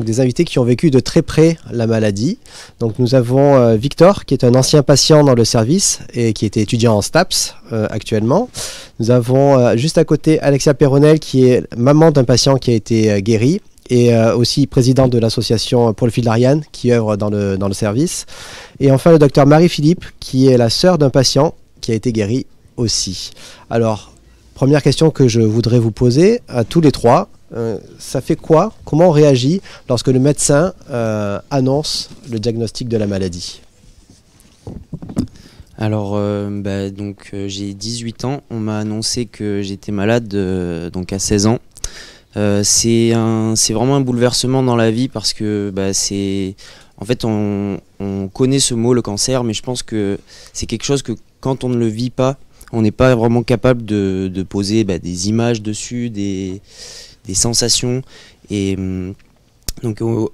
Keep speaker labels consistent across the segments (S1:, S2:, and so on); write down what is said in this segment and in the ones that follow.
S1: Des invités qui ont vécu de très près la maladie. Donc nous avons Victor qui est un ancien patient dans le service et qui était étudiant en STAPS actuellement. Nous avons juste à côté Alexia Perronel qui est maman d'un patient qui a été guéri et aussi présidente de l'association pour le fil d'Ariane qui œuvre dans le service. Et enfin le docteur Marie-Philippe qui est la sœur d'un patient qui a été guéri aussi. Alors, première question que je voudrais vous poser à tous les trois. Ça fait quoi? Comment on réagit lorsque le médecin annonce le diagnostic de la maladie?
S2: Alors, j'ai 18 ans. On m'a annoncé que j'étais malade donc à 16 ans. C'est vraiment un bouleversement dans la vie parce que en fait, on connaît ce mot, le cancer, mais je pense que c'est quelque chose que quand on ne le vit pas, on n'est pas vraiment capable de poser des images dessus, des sensations. Et donc au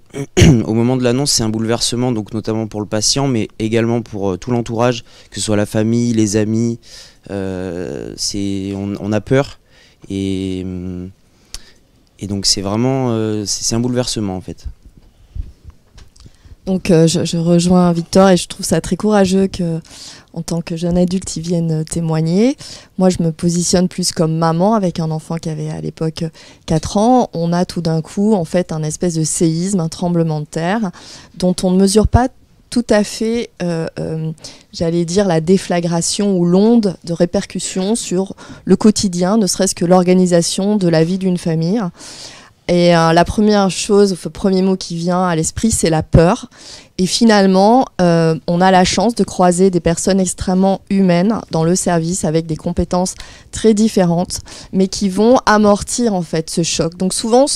S2: moment de l'annonce, c'est un bouleversement, donc notamment pour le patient, mais également pour tout l'entourage, que ce soit la famille, les amis. On a peur et donc c'est vraiment c'est un bouleversement en fait.
S3: Donc je rejoins Victor et je trouve ça très courageux que, en tant que jeune adulte, ils viennent témoigner. Moi, je me positionne plus comme maman avec un enfant qui avait à l'époque 4 ans. On a tout d'un coup en fait un espèce de séisme, un tremblement de terre dont on ne mesure pas tout à fait, j'allais dire, la déflagration ou l'onde de répercussion sur le quotidien, ne serait-ce que l'organisation de la vie d'une famille. Et la première chose, le premier mot qui vient à l'esprit, c'est la peur. Et finalement, on a la chance de croiser des personnes extrêmement humaines dans le service avec des compétences très différentes, mais qui vont amortir en fait ce choc. Donc souvent,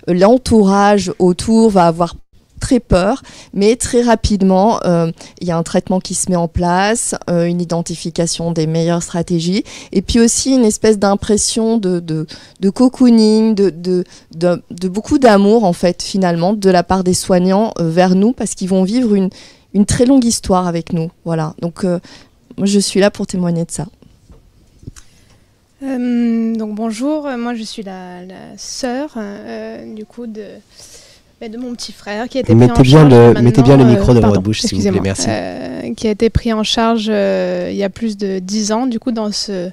S3: l'entourage autour va avoir très peur, mais très rapidement, il y a un traitement qui se met en place, une identification des meilleures stratégies, et puis aussi une espèce d'impression de cocooning, de beaucoup d'amour, en fait, finalement, de la part des soignants vers nous, parce qu'ils vont vivre une très longue histoire avec nous. Voilà. Donc, je suis là pour témoigner de ça.
S4: Donc bonjour, moi je suis la sœur du coup de mon petit frère qui a été pris en charge.
S1: Mettez bien le micro devant votre bouche, s'il vous plaît, merci.
S4: Qui a été pris en charge il y a plus de 10 ans, du coup, dans ce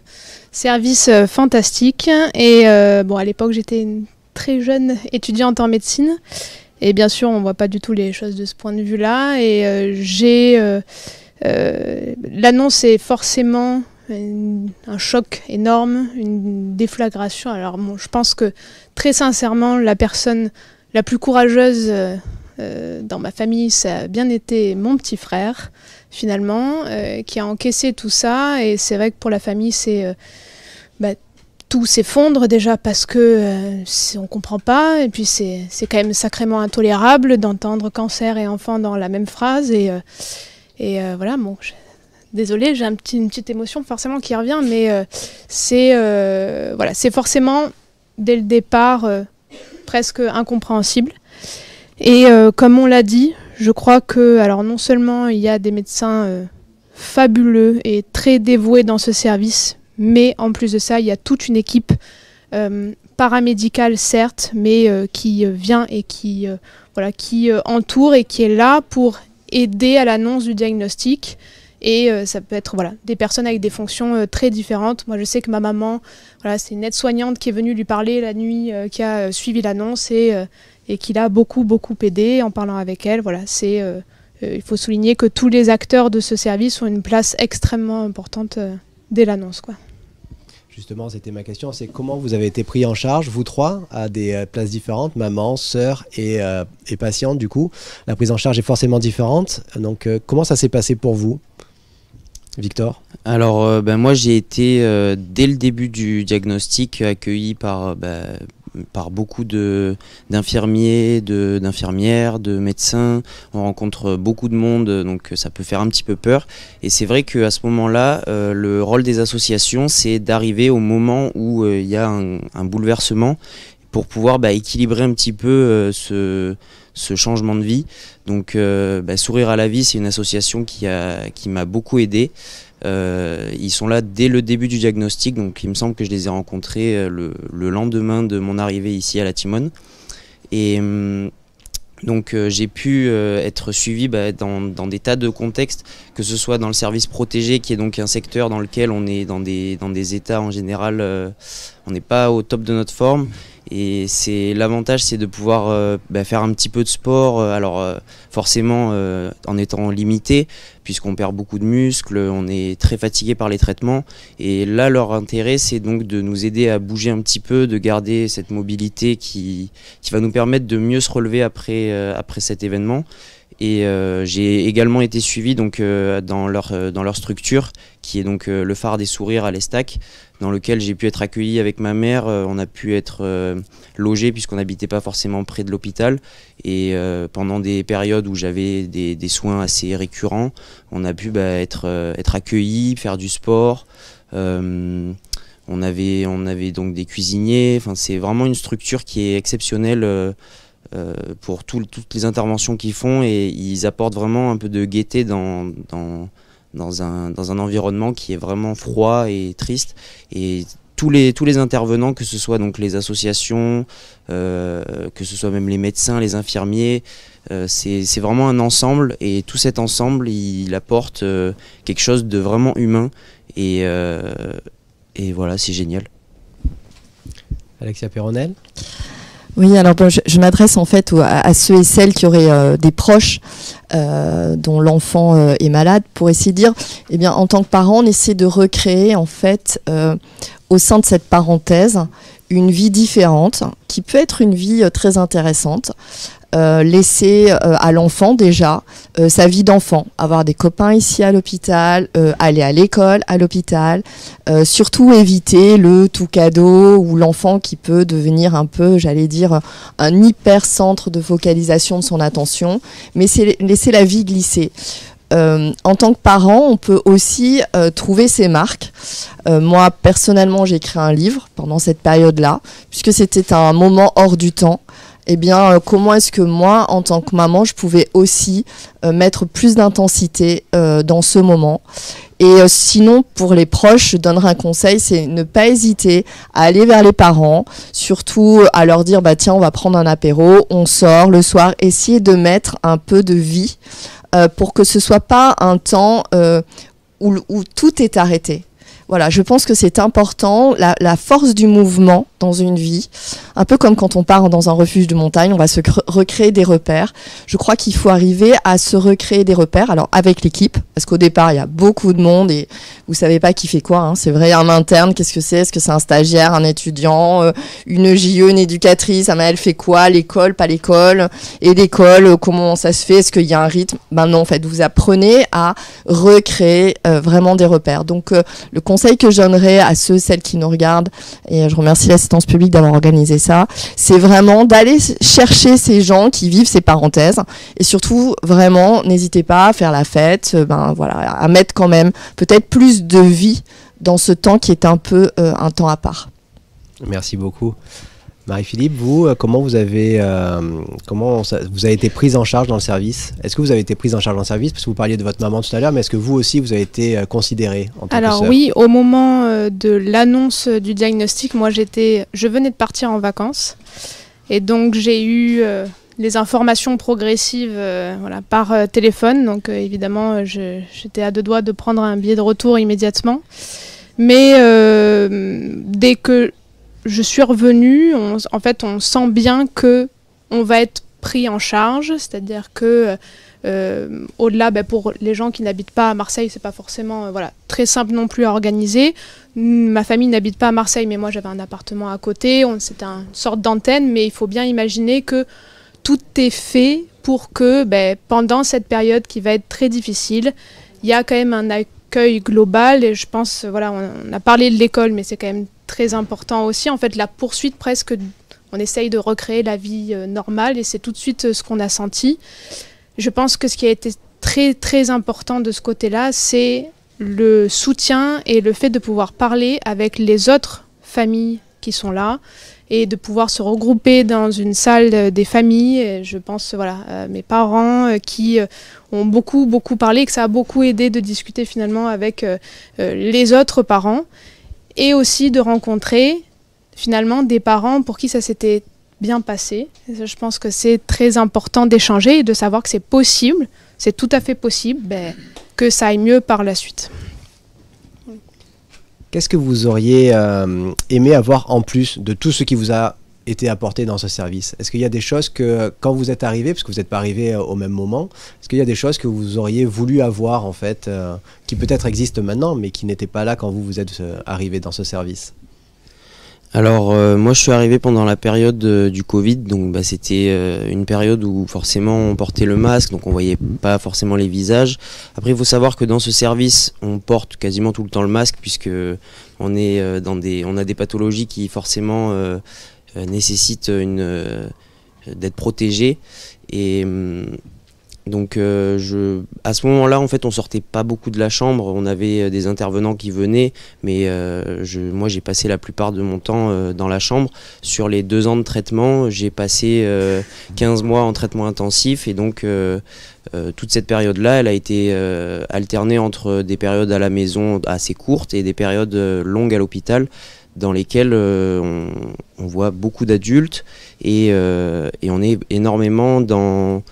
S4: service fantastique. Et à l'époque, j'étais une très jeune étudiante en médecine. Et bien sûr, on ne voit pas du tout les choses de ce point de vue-là. Et l'annonce est forcément un choc énorme, une déflagration. Alors, je pense que très sincèrement, la personne la plus courageuse dans ma famille, ça a bien été mon petit frère, finalement, qui a encaissé tout ça. Et c'est vrai que pour la famille, tout s'effondre déjà parce que on ne comprend pas. Et puis c'est quand même sacrément intolérable d'entendre cancer et enfant dans la même phrase. Et voilà, bon, désolée, j'ai une petite émotion forcément qui revient, mais c'est forcément, dès le départ, presque incompréhensible. Et comme on l'a dit, je crois que, alors non seulement il y a des médecins fabuleux et très dévoués dans ce service, mais en plus de ça, il y a toute une équipe paramédicale, certes, mais qui vient et qui entoure et qui est là pour aider à l'annonce du diagnostic. Et ça peut être des personnes avec des fonctions très différentes. Moi, je sais que ma maman, c'est une aide-soignante qui est venue lui parler la nuit, qui a suivi l'annonce et qui l'a beaucoup aidé en parlant avec elle. Il faut souligner que tous les acteurs de ce service ont une place extrêmement importante dès l'annonce, quoi.
S1: Justement, c'était ma question, c'est comment vous avez été pris en charge, vous trois, à des places différentes, maman, sœur et patiente, du coup. La prise en charge est forcément différente, donc comment ça s'est passé pour vous, Victor?
S2: Alors, moi, j'ai été, dès le début du diagnostic, accueilli par beaucoup d'infirmiers, d'infirmières, de médecins. On rencontre beaucoup de monde, donc ça peut faire un petit peu peur. Et c'est vrai qu'à ce moment-là, le rôle des associations, c'est d'arriver au moment où il y a un bouleversement pour pouvoir équilibrer un petit peu ce changement de vie. Donc Sourire à la vie, c'est une association qui m'a beaucoup aidé. Ils sont là dès le début du diagnostic, donc il me semble que je les ai rencontrés le lendemain de mon arrivée ici à la Timone. Et Donc j'ai pu être suivi dans des tas de contextes, que ce soit dans le service protégé, qui est donc un secteur dans lequel on est dans des états en général, on n'est pas au top de notre forme. Et l'avantage, c'est de pouvoir faire un petit peu de sport, forcément en étant limité, puisqu'on perd beaucoup de muscles, on est très fatigué par les traitements. Et là, leur intérêt, c'est donc de nous aider à bouger un petit peu, de garder cette mobilité qui va nous permettre de mieux se relever après cet événement. Et j'ai également été suivi donc, dans leur structure, qui est donc le Phare des Sourires à l'Estac, dans lequel j'ai pu être accueilli avec ma mère. On a pu être logé, puisqu'on n'habitait pas forcément près de l'hôpital. Et pendant des périodes où j'avais des soins assez récurrents, on a pu être accueilli, faire du sport. On avait donc des cuisiniers. Enfin, c'est vraiment une structure qui est exceptionnelle pour toutes les interventions qu'ils font, et ils apportent vraiment un peu de gaieté dans un environnement qui est vraiment froid et triste. Et tous les intervenants, que ce soit donc les associations, que ce soit même les médecins, les infirmiers, c'est vraiment un ensemble, et tout cet ensemble, il apporte quelque chose de vraiment humain, et voilà, c'est génial.
S1: Alexia Peyronel.
S3: Oui, alors bon, je m'adresse en fait à ceux et celles qui auraient des proches dont l'enfant est malade, pour essayer de dire, eh bien, en tant que parent, on essaie de recréer en fait au sein de cette parenthèse une vie différente, qui peut être une vie très intéressante. Laisser à l'enfant déjà sa vie d'enfant, avoir des copains ici à l'hôpital, aller à l'école à l'hôpital, surtout éviter le tout cadeau ou l'enfant qui peut devenir un peu, j'allais dire, un hyper centre de focalisation de son attention, mais c'est laisser la vie glisser. En tant que parent, on peut aussi trouver ses marques. Moi, personnellement, j'ai écrit un livre pendant cette période-là, puisque c'était un moment hors du temps. Eh bien, comment est-ce que moi, en tant que maman, je pouvais aussi mettre plus d'intensité dans ce moment. Et sinon, pour les proches, je donnerais un conseil, c'est ne pas hésiter à aller vers les parents, surtout à leur dire, bah tiens, on va prendre un apéro, on sort le soir, essayer de mettre un peu de vie pour que ce soit pas un temps où tout est arrêté. Voilà, je pense que c'est important, la force du mouvement dans une vie, un peu comme quand on part dans un refuge de montagne, on va se recréer des repères. Je crois qu'il faut arriver à se recréer des repères, alors avec l'équipe, parce qu'au départ, il y a beaucoup de monde et vous savez pas qui fait quoi, hein. C'est vrai, un interne, qu'est-ce que c'est? Est-ce que c'est un stagiaire, un étudiant, une JE, une éducatrice? Ah, mais elle fait quoi? L'école, pas l'école? Et l'école, comment ça se fait? Est-ce qu'il y a un rythme? Ben non, en fait, vous apprenez à recréer vraiment des repères. Donc, le conseil que je donnerais à celles qui nous regardent, et je remercie l'assistance publique d'avoir organisé ça, c'est vraiment d'aller chercher ces gens qui vivent ces parenthèses, et surtout, vraiment, n'hésitez pas à faire la fête, voilà, à mettre quand même peut-être plus de vie dans ce temps qui est un peu un temps à part.
S1: Merci beaucoup. Marie-Philippe, vous, comment vous avez été prise en charge dans le service? Est-ce que vous avez été prise en charge dans le service? Parce que vous parliez de votre maman tout à l'heure, mais est-ce que vous aussi, vous avez été considérée en tant que sœur?
S4: Oui, au moment de l'annonce du diagnostic, moi je venais de partir en vacances. Et donc j'ai eu les informations progressives par téléphone. Donc évidemment, j'étais à deux doigts de prendre un billet de retour immédiatement. Mais dès que je suis revenue, on sent bien que on va être pris en charge, c'est-à-dire que au-delà, pour les gens qui n'habitent pas à Marseille, c'est pas forcément très simple non plus à organiser. Ma famille n'habite pas à Marseille, mais moi j'avais un appartement à côté, c'était une sorte d'antenne, mais il faut bien imaginer que tout est fait pour que pendant cette période qui va être très difficile, il y a quand même un accueil global, et je pense, on a parlé de l'école, mais c'est quand même très important aussi, en fait, la poursuite presque, on essaye de recréer la vie normale, et c'est tout de suite ce qu'on a senti. Je pense que ce qui a été très très important de ce côté-là, c'est le soutien et le fait de pouvoir parler avec les autres familles qui sont là, et de pouvoir se regrouper dans une salle des familles. Et je pense à mes parents qui ont beaucoup parlé, et que ça a beaucoup aidé de discuter finalement avec les autres parents, et aussi de rencontrer finalement des parents pour qui ça s'était bien passé. Je pense que c'est très important d'échanger et de savoir que c'est possible, c'est tout à fait possible, que ça aille mieux par la suite.
S1: Qu'est-ce que vous auriez aimé avoir en plus de tout ce qui vous a été apporté dans ce service? Est-ce qu'il y a des choses que, quand vous êtes arrivé, parce que vous n'êtes pas arrivé au même moment, est-ce qu'il y a des choses que vous auriez voulu avoir, en fait, qui peut-être existent maintenant, mais qui n'étaient pas là quand vous êtes arrivé dans ce service?
S2: Alors moi je suis arrivé pendant la période du Covid, donc c'était une période où forcément on portait le masque, donc on voyait pas forcément les visages. Après il faut savoir que dans ce service on porte quasiment tout le temps le masque, puisque on est on a des pathologies qui forcément nécessitent d'être protégées. Et donc à ce moment-là, en fait, on sortait pas beaucoup de la chambre. On avait des intervenants qui venaient, mais moi j'ai passé la plupart de mon temps dans la chambre. Sur les 2 ans de traitement, j'ai passé 15 mois en traitement intensif, et donc toute cette période-là, elle a été alternée entre des périodes à la maison assez courtes et des périodes longues à l'hôpital, dans lesquelles on voit beaucoup d'adultes et on est énormément dans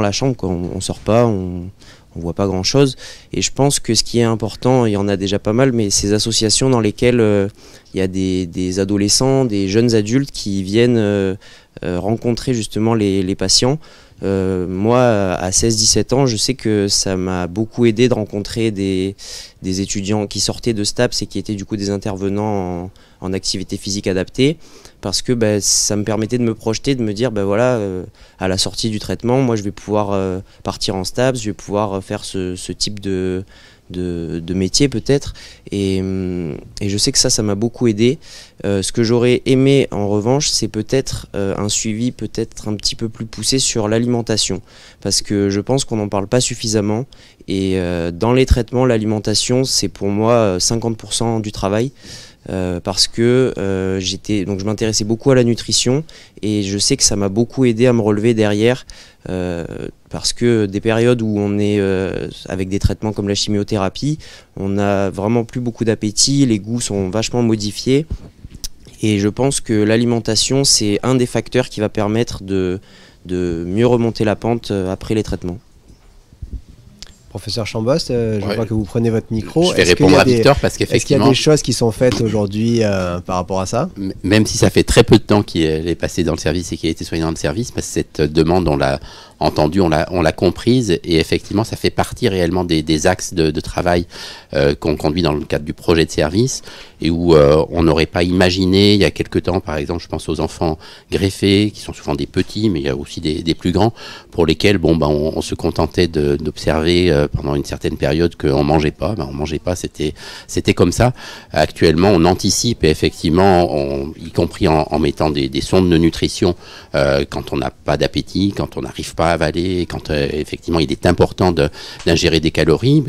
S2: la chambre, quoi. On sort pas, on voit pas grand chose. Et je pense que ce qui est important, il y en a déjà pas mal, mais ces associations dans lesquelles il y a des adolescents, des jeunes adultes qui viennent rencontrer justement les patients. Moi, à 16-17 ans, je sais que ça m'a beaucoup aidé de rencontrer des étudiants qui sortaient de STAPS et qui étaient du coup des intervenants en activité physique adaptée, parce que ça me permettait de me projeter, de me dire voilà, à la sortie du traitement, moi je vais pouvoir partir en STAPS, je vais pouvoir faire ce type de métier peut-être, et je sais que ça m'a beaucoup aidé. Ce que j'aurais aimé en revanche, c'est peut-être un suivi peut-être un petit peu plus poussé sur l'alimentation, parce que je pense qu'on n'en parle pas suffisamment, et dans les traitements, l'alimentation c'est pour moi 50% du travail. Parce que je m'intéressais beaucoup à la nutrition, et je sais que ça m'a beaucoup aidé à me relever derrière, parce que des périodes où on est avec des traitements comme la chimiothérapie, on a vraiment plus beaucoup d'appétit, les goûts sont vachement modifiés, et je pense que l'alimentation c'est un des facteurs qui va permettre de mieux remonter la pente après les traitements.
S1: Professeur Chambost, je vois que vous prenez votre micro.
S5: Je vais répondre à Victor, parce qu'effectivement...
S1: Est-ce qu'il y a des choses qui sont faites aujourd'hui par rapport à ça?
S5: Même si ça fait très peu de temps qu'il est passé dans le service et qu'il a été soigné dans le service, parce que cette demande, on l'a entendue, on l'a comprise, et effectivement, ça fait partie réellement des axes de travail qu'on conduit dans le cadre du projet de service, et où on n'aurait pas imaginé, il y a quelque temps, par exemple, je pense aux enfants greffés, qui sont souvent des petits, mais il y a aussi des plus grands, pour lesquels on se contentait d'observer pendant une certaine période qu'on mangeait pas. On mangeait pas, c'était comme ça. Actuellement, on anticipe, et effectivement, y compris en mettant des sondes de nutrition quand on n'a pas d'appétit, quand on n'arrive pas à avaler, quand effectivement il est important d'ingérer des calories.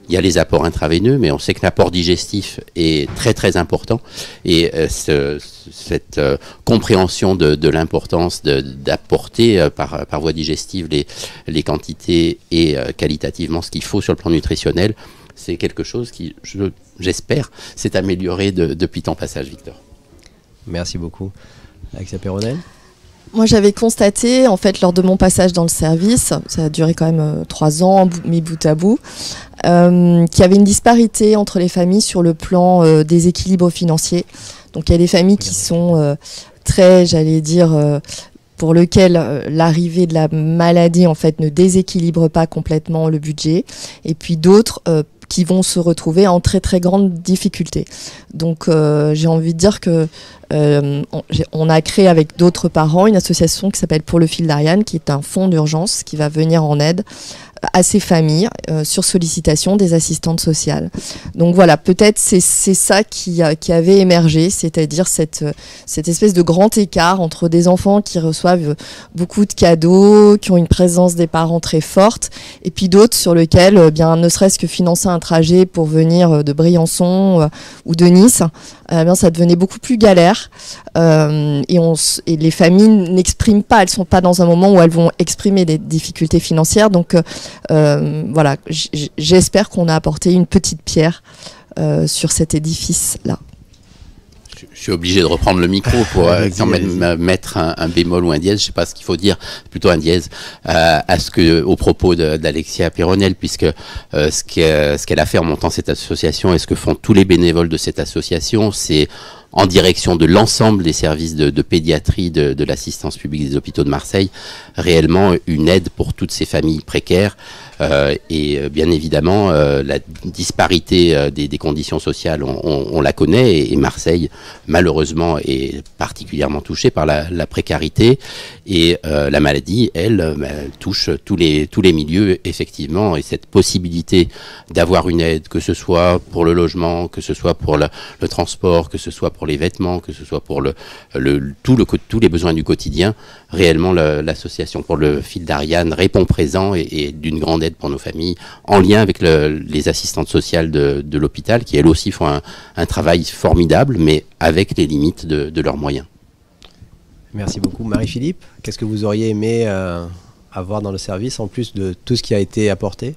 S5: Il y a les apports intraveineux, mais on sait que l'apport digestif est très très important, et cette compréhension de l'importance d'apporter par voie digestive les quantités et qualitativement ce qu'il faut sur le plan nutritionnel, c'est quelque chose qui, j'espère, s'est amélioré depuis ton passage, Victor.
S1: Merci beaucoup. Alexia Perronel?
S3: Moi, j'avais constaté, en fait, lors de mon passage dans le service, ça a duré quand même 3 ans, mis bout à bout, qu'il y avait une disparité entre les familles sur le plan des équilibres financiers. Donc, il y a des familles qui sont très, j'allais dire, pour lesquelles l'arrivée de la maladie, en fait, ne déséquilibre pas complètement le budget. Et puis d'autres qui vont se retrouver en très très grande difficulté. Donc j'ai envie de dire que on a créé avec d'autres parents une association qui s'appelle Pour le fil d'Ariane, qui est un fonds d'urgence qui va venir en aide à ces familles sur sollicitation des assistantes sociales. Donc voilà, peut-être c'est ça qui avait émergé, c'est-à-dire cette espèce de grand écart entre des enfants qui reçoivent beaucoup de cadeaux, qui ont une présence des parents très forte, et puis d'autres sur lesquels, ne serait-ce que financer un trajet pour venir de Briançon ou de Nice, ça devenait beaucoup plus galère. Et les familles n'expriment pas, elles sont pas dans un moment où elles vont exprimer des difficultés financières. Donc voilà, j'espère qu'on a apporté une petite pierre sur cet édifice-là.
S5: Je suis obligé de reprendre le micro pour quand même mettre un bémol ou un dièse, je ne sais pas ce qu'il faut dire, plutôt un dièse, au propos d'Alexia Péronel, puisque ce qu'elle a fait en montant cette association et ce que font tous les bénévoles de cette association, c'est en direction de l'ensemble des services de pédiatrie de l'assistance publique des hôpitaux de Marseille, réellement une aide pour toutes ces familles précaires. Et bien évidemment, la disparité des conditions sociales, on la connaît, et Marseille, malheureusement, est particulièrement touchée par la précarité. Et la maladie, elle, touche tous les milieux, effectivement. Et cette possibilité d'avoir une aide, que ce soit pour le logement, que ce soit pour le transport, que ce soit pour les vêtements, que ce soit pour tous les besoins du quotidien, réellement l'association pour le fil d'Ariane répond présent et d'une grande aide pour nos familles, en lien avec les assistantes sociales de l'hôpital, qui elles aussi font un travail formidable, mais avec les limites de leurs moyens.
S1: Merci beaucoup. Marie-Philippe, qu'est-ce que vous auriez aimé avoir dans le service, en plus de tout ce qui a été apporté ?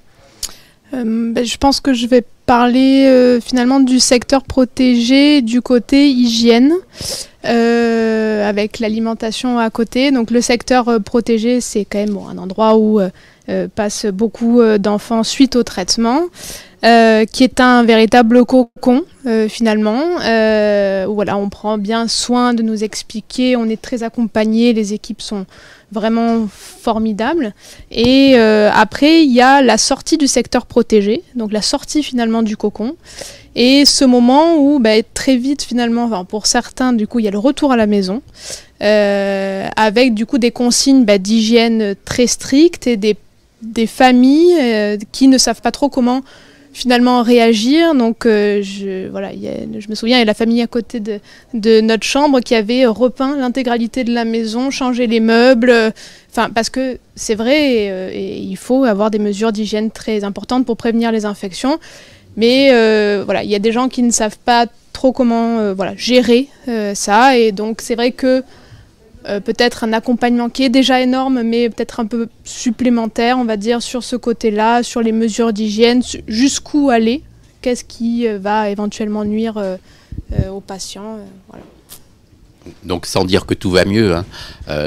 S4: Je pense que je vais parler finalement du secteur protégé du côté hygiène, avec l'alimentation à côté. Donc le secteur protégé, c'est quand même un endroit où passent beaucoup d'enfants suite au traitement, qui est un véritable cocon finalement, où voilà, on prend bien soin de nous expliquer, on est très accompagnés, les équipes sont vraiment formidable. Et après, il y a la sortie du secteur protégé, donc la sortie finalement du cocon. Et ce moment où très vite finalement, enfin, pour certains, du coup, il y a le retour à la maison, avec du coup des consignes d'hygiène très strictes et des familles qui ne savent pas trop comment finalement réagir. Donc je me souviens, il y a la famille à côté de notre chambre qui avait repeint l'intégralité de la maison, changé les meubles, parce que c'est vrai, et il faut avoir des mesures d'hygiène très importantes pour prévenir les infections, mais il y a des gens qui ne savent pas trop comment gérer ça, et donc c'est vrai que peut-être un accompagnement qui est déjà énorme, mais peut-être un peu supplémentaire, on va dire, sur ce côté-là, sur les mesures d'hygiène, jusqu'où aller, qu'est-ce qui va éventuellement nuire aux patients. Voilà.
S5: Donc sans dire que tout va mieux,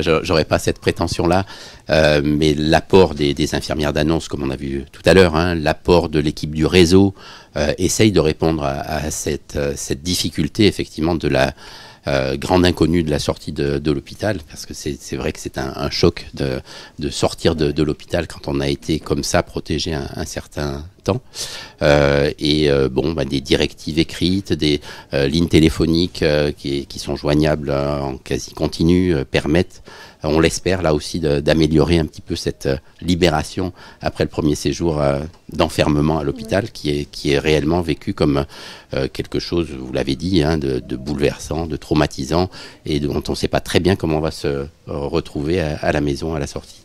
S5: j'aurais pas cette prétention-là, mais l'apport des infirmières d'annonce, comme on a vu tout à l'heure, l'apport de l'équipe du réseau essaye de répondre à cette difficulté effectivement de la grande inconnue de la sortie de l'hôpital, parce que c'est vrai que c'est un choc de sortir de l'hôpital quand on a été comme ça protégé un certain temps. Des directives écrites, des lignes téléphoniques qui sont joignables en quasi continu permettent, on l'espère là aussi, d'améliorer un petit peu cette libération après le premier séjour d'enfermement à l'hôpital, qui est réellement vécu comme quelque chose, vous l'avez dit, de bouleversant, de traumatisant, et dont on ne sait pas très bien comment on va se retrouver à la maison à la sortie.